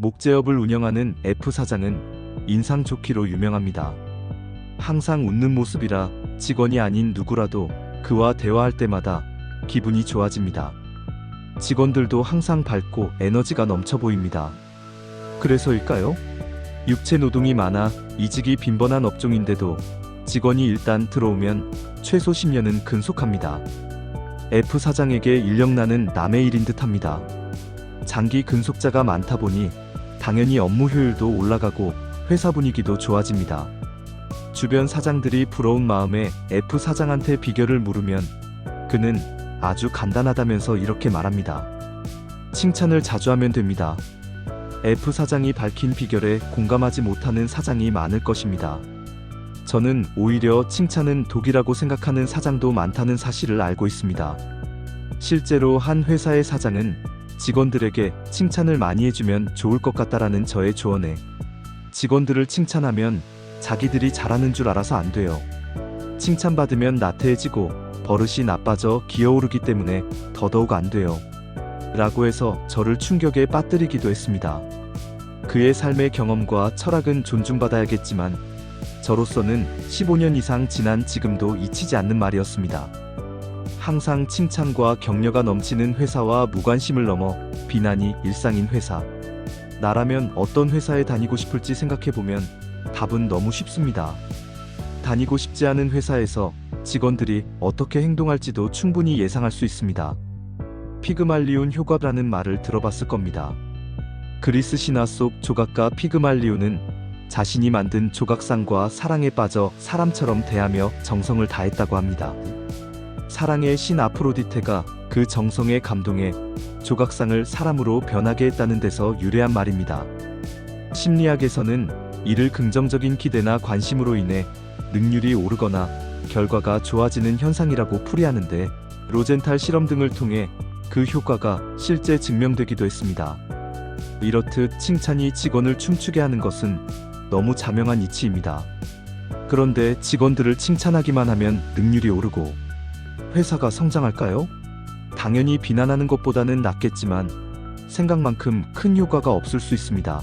목재업을 운영하는 F 사장은 인상 좋기로 유명합니다. 항상 웃는 모습이라 직원이 아닌 누구라도 그와 대화할 때마다 기분이 좋아집니다. 직원들도 항상 밝고 에너지가 넘쳐 보입니다. 그래서일까요? 육체 노동이 많아 이직이 빈번한 업종인데도 직원이 일단 들어오면 최소 10년은 근속합니다. F 사장에게 인력난은 남의 일인 듯합니다. 장기 근속자가 많다 보니 당연히 업무 효율도 올라가고 회사 분위기도 좋아집니다. 주변 사장들이 부러운 마음에 F 사장한테 비결을 물으면 그는 아주 간단하다면서 이렇게 말합니다. 칭찬을 자주 하면 됩니다. F 사장이 밝힌 비결에 공감하지 못하는 사장이 많을 것입니다. 저는 오히려 칭찬은 독이라고 생각하는 사장도 많다는 사실을 알고 있습니다. 실제로 한 회사의 사장은 직원들에게 칭찬을 많이 해주면 좋을 것 같다라는 저의 조언에 직원들을 칭찬하면 자기들이 잘하는 줄 알아서 안 돼요. 칭찬받으면 나태해지고 버릇이 나빠져 기어오르기 때문에 더더욱 안 돼요. 라고 해서 저를 충격에 빠뜨리기도 했습니다. 그의 삶의 경험과 철학은 존중받아야겠지만 저로서는 15년 이상 지난 지금도 잊히지 않는 말이었습니다. 항상 칭찬과 격려가 넘치는 회사와 무관심을 넘어 비난이 일상인 회사. 나라면 어떤 회사에 다니고 싶을지 생각해보면 답은 너무 쉽습니다. 다니고 싶지 않은 회사에서 직원들이 어떻게 행동할지도 충분히 예상할 수 있습니다. 피그말리온 효과라는 말을 들어봤을 겁니다. 그리스 신화 속 조각가 피그말리온은 자신이 만든 조각상과 사랑에 빠져 사람처럼 대하며 정성을 다했다고 합니다. 사랑의 신 아프로디테가 그 정성에 감동해 조각상을 사람으로 변하게 했다는 데서 유래한 말입니다. 심리학에서는 이를 긍정적인 기대나 관심으로 인해 능률이 오르거나 결과가 좋아지는 현상이라고 풀이하는데 로젠탈 실험 등을 통해 그 효과가 실제 증명되기도 했습니다. 이렇듯 칭찬이 직원을 춤추게 하는 것은 너무 자명한 이치입니다. 그런데 직원들을 칭찬하기만 하면 능률이 오르고 회사가 성장할까요? 당연히 비난하는 것보다는 낫겠지만 생각만큼 큰 효과가 없을 수 있습니다.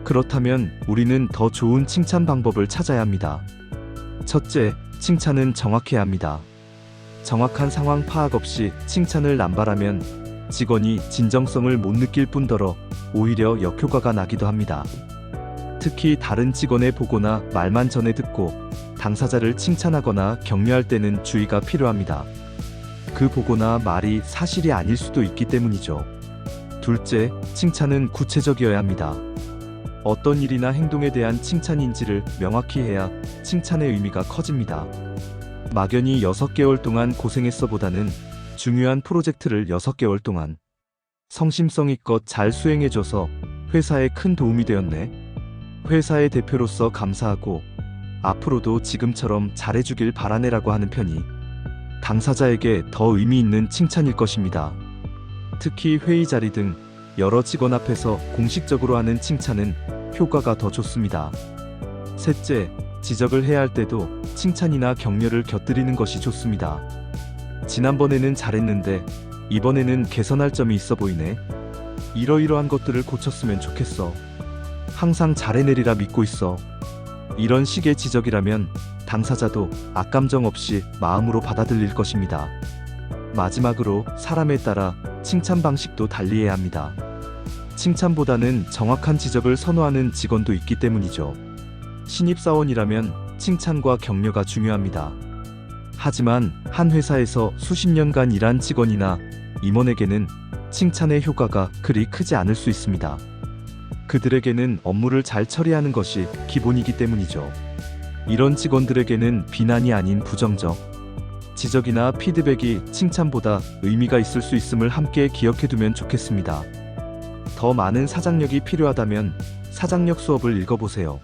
그렇다면 우리는 더 좋은 칭찬 방법을 찾아야 합니다. 첫째, 칭찬은 정확해야 합니다. 정확한 상황 파악 없이 칭찬을 남발하면 직원이 진정성을 못 느낄 뿐더러 오히려 역효과가 나기도 합니다. 특히 다른 직원의 보고나 말만 전해 듣고 당사자를 칭찬하거나 격려할 때는 주의가 필요합니다. 그 보고나 말이 사실이 아닐 수도 있기 때문이죠. 둘째, 칭찬은 구체적이어야 합니다. 어떤 일이나 행동에 대한 칭찬인지를 명확히 해야 칭찬의 의미가 커집니다. 막연히 6개월 동안 고생했어 보다는 중요한 프로젝트를 6개월 동안 성심성의껏 잘 수행해줘서 회사에 큰 도움이 되었네. 회사의 대표로서 감사하고 앞으로도 지금처럼 잘해주길 바라네라고 하는 편이 당사자에게 더 의미 있는 칭찬일 것입니다. 특히 회의 자리 등 여러 직원 앞에서 공식적으로 하는 칭찬은 효과가 더 좋습니다. 셋째, 지적을 해야 할 때도 칭찬이나 격려를 곁들이는 것이 좋습니다. 지난번에는 잘했는데 이번에는 개선할 점이 있어 보이네. 이러이러한 것들을 고쳤으면 좋겠어. 항상 잘해내리라 믿고 있어. 이런 식의 지적이라면 당사자도 악감정 없이 마음으로 받아들일 것입니다. 마지막으로 사람에 따라 칭찬 방식도 달리해야 합니다. 칭찬보다는 정확한 지적을 선호하는 직원도 있기 때문이죠. 신입사원이라면 칭찬과 격려가 중요합니다. 하지만 한 회사에서 수십 년간 일한 직원이나 임원에게는 칭찬의 효과가 그리 크지 않을 수 있습니다. 그들에게는 업무를 잘 처리하는 것이 기본이기 때문이죠. 이런 직원들에게는 비난이 아닌 부정적 지적이나 피드백이 칭찬보다 의미가 있을 수 있음을 함께 기억해두면 좋겠습니다. 더 많은 사장력이 필요하다면 사장력 수업을 읽어보세요.